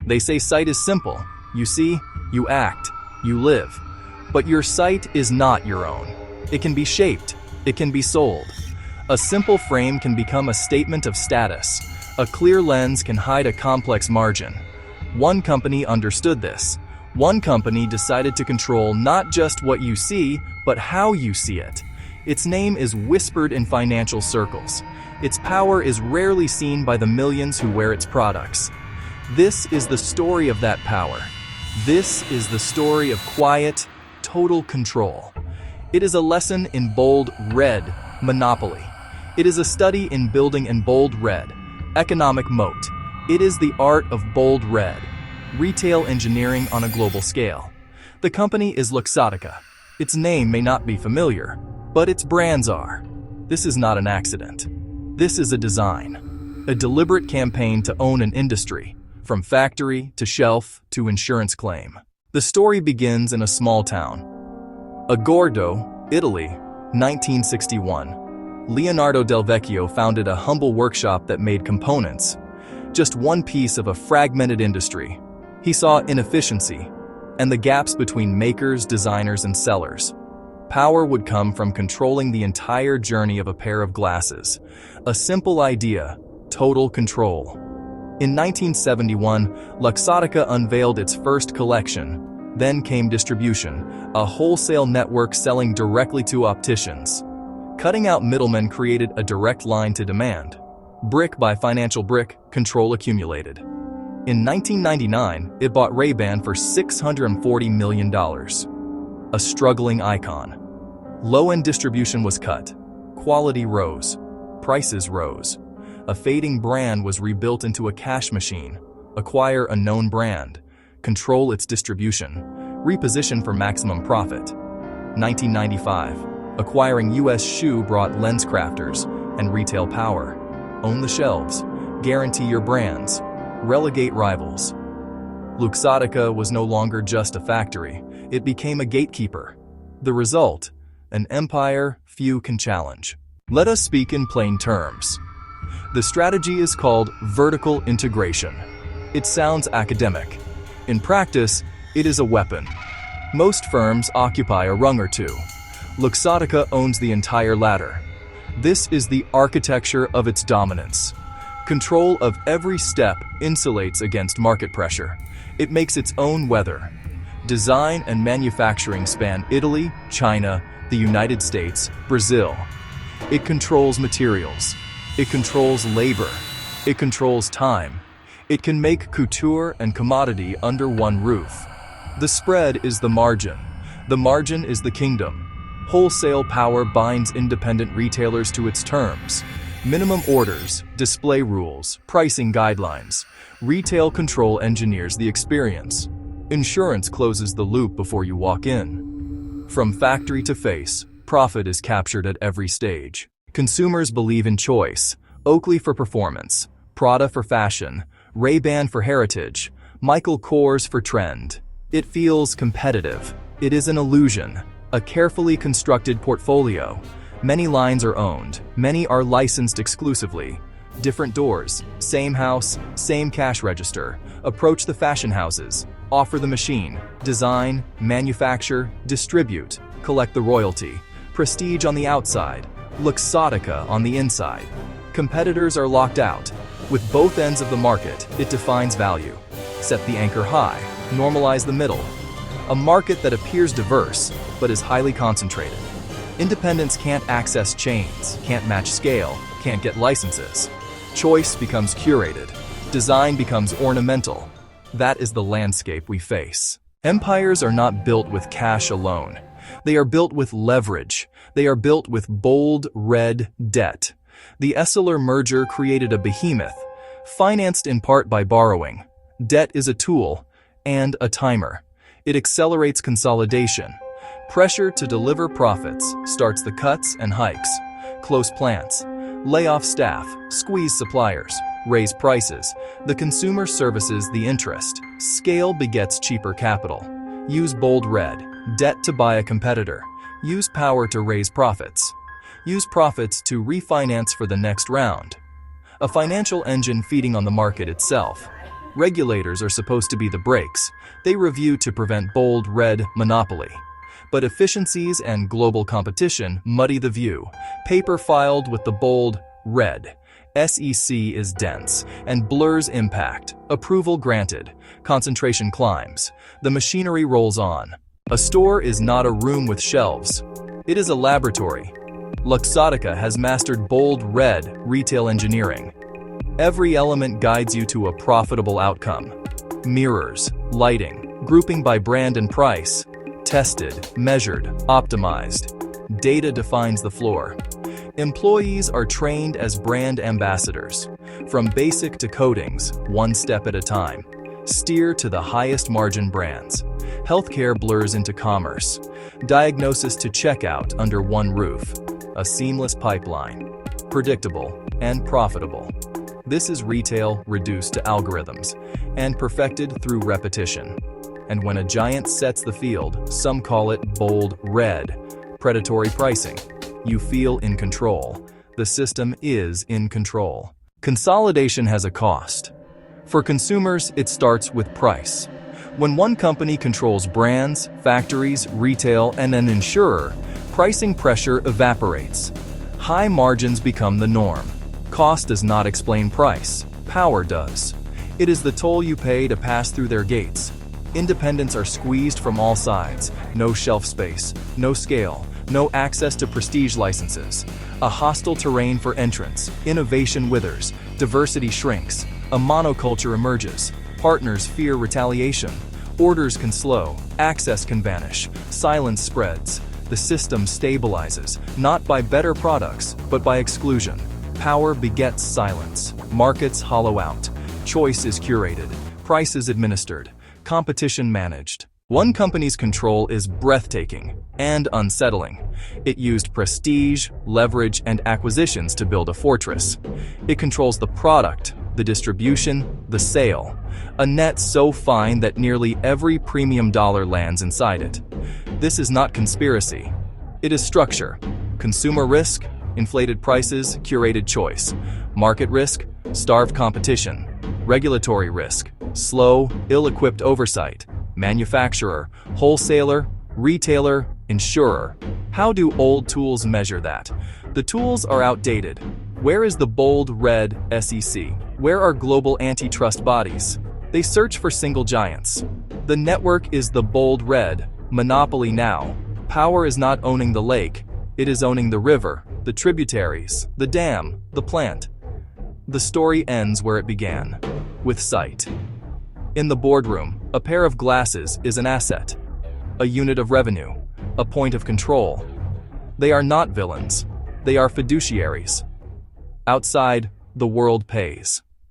They say sight is simple. You see, you act, you live. But your sight is not your own. It can be shaped. It can be sold. A simple frame can become a statement of status. A clear lens can hide a complex margin. One company understood this. One company decided to control not just what you see, but how you see it. Its name is whispered in financial circles. Its power is rarely seen by the millions who wear its products. This is the story of that power. This is the story of quiet, total control. It is a lesson in bold red monopoly. It is a study in building in bold red economic moat. It is the art of bold red retail engineering on a global scale. The company is Luxottica. Its name may not be familiar, but its brands are. This is not an accident. This is a design, a deliberate campaign to own an industry, from factory to shelf to insurance claim. The story begins in a small town. Agordo, Italy, 1961. Leonardo Del Vecchio founded a humble workshop that made components, just one piece of a fragmented industry. He saw inefficiency and the gaps between makers, designers, and sellers. Power would come from controlling the entire journey of a pair of glasses. A simple idea, total control. In 1971, Luxottica unveiled its first collection. Then came distribution, a wholesale network selling directly to opticians. Cutting out middlemen created a direct line to demand. Brick by financial brick, control accumulated. In 1999, it bought Ray-Ban for $640 million. A struggling icon. Low-end distribution was cut. Quality rose. Prices rose. A fading brand was rebuilt into a cash machine. Acquire a known brand. Control its distribution. Reposition for maximum profit. 1995. Acquiring U.S. shoe brought lens crafters and retail power. Own the shelves. Guarantee your brands. Relegate rivals. Luxottica was no longer just a factory. It became a gatekeeper. The result? An empire few can challenge. Let us speak in plain terms. The strategy is called vertical integration. It sounds academic. In practice, it is a weapon. Most firms occupy a rung or two. Luxottica owns the entire ladder. This is the architecture of its dominance. Control of every step insulates against market pressure. It makes its own weather. Design and manufacturing span Italy, China, the United States, Brazil. It controls materials. It controls labor. It controls time. It can make couture and commodity under one roof. The spread is the margin. The margin is the kingdom. Wholesale power binds independent retailers to its terms. Minimum orders, display rules, pricing guidelines. Retail control engineers the experience. Insurance closes the loop before you walk in. From factory to face, profit is captured at every stage. Consumers believe in choice. Oakley for performance, Prada for fashion, Ray-Ban for heritage, Michael Kors for trend. It feels competitive. It is an illusion, a carefully constructed portfolio. Many lines are owned, many are licensed exclusively. Different doors, same house, same cash register. Approach the fashion houses, offer the machine, design, manufacture, distribute, collect the royalty. Prestige on the outside, Luxottica on the inside. Competitors are locked out. With both ends of the market, it defines value. Set the anchor high, normalize the middle. A market that appears diverse, but is highly concentrated. Independents can't access chains, can't match scale, can't get licenses. Choice becomes curated. Design becomes ornamental. That is the landscape we face. Empires are not built with cash alone. They are built with leverage. They are built with bold, red debt. The Essilor merger created a behemoth, financed in part by borrowing. Debt is a tool and a timer. It accelerates consolidation. Pressure to deliver profits starts the cuts and hikes. Close plants, lay off staff, squeeze suppliers, raise prices. The consumer services the interest. Scale begets cheaper capital. Use bold red, debt to buy a competitor. Use power to raise profits. Use profits to refinance for the next round. A financial engine feeding on the market itself. Regulators are supposed to be the brakes. They review to prevent bold red monopoly. But efficiencies and global competition muddy the view. Paper filed with the bold red SEC is dense and blurs impact. Approval granted. Concentration climbs. The machinery rolls on. A store is not a room with shelves. It is a laboratory. Luxottica has mastered bold red retail engineering. Every element guides you to a profitable outcome. Mirrors, lighting, grouping by brand and price. Tested, measured, optimized. Data defines the floor. Employees are trained as brand ambassadors. From basic to coatings, one step at a time. Steer to the highest margin brands. Healthcare blurs into commerce. Diagnosis to checkout under one roof. A seamless pipeline. Predictable and profitable. This is retail reduced to algorithms and perfected through repetition. And when a giant sets the field, some call it bold red, predatory pricing. You feel in control. The system is in control. Consolidation has a cost. For consumers, it starts with price. When one company controls brands, factories, retail, and an insurer, pricing pressure evaporates. High margins become the norm. Cost does not explain price. Power does. It is the toll you pay to pass through their gates. Independents are squeezed from all sides. No shelf space, no scale, no access to prestige licenses. A hostile terrain for entrance. Innovation withers. Diversity shrinks. A monoculture emerges. Partners fear retaliation. Orders can slow. Access can vanish. Silence spreads. The system stabilizes, not by better products, but by exclusion. Power begets silence. Markets hollow out. Choice is curated. Price is administered. Competition managed. One company's control is breathtaking and unsettling. It used prestige, leverage, and acquisitions to build a fortress. It controls the product, the distribution, the sale. A net so fine that nearly every premium dollar lands inside it. This is not conspiracy. It is structure. Consumer risk, inflated prices, curated choice. Market risk, starved competition. Regulatory risk, slow, ill-equipped oversight. Manufacturer, wholesaler, retailer, insurer. How do old tools measure that? The tools are outdated. Where is the bold red SEC? Where are global antitrust bodies? They search for single giants. The network is the bold red, monopoly now. Power is not owning the lake, it is owning the river, the tributaries, the dam, the plant. The story ends where it began, with sight. In the boardroom, a pair of glasses is an asset, a unit of revenue, a point of control. They are not villains, they are fiduciaries. Outside, the world pays.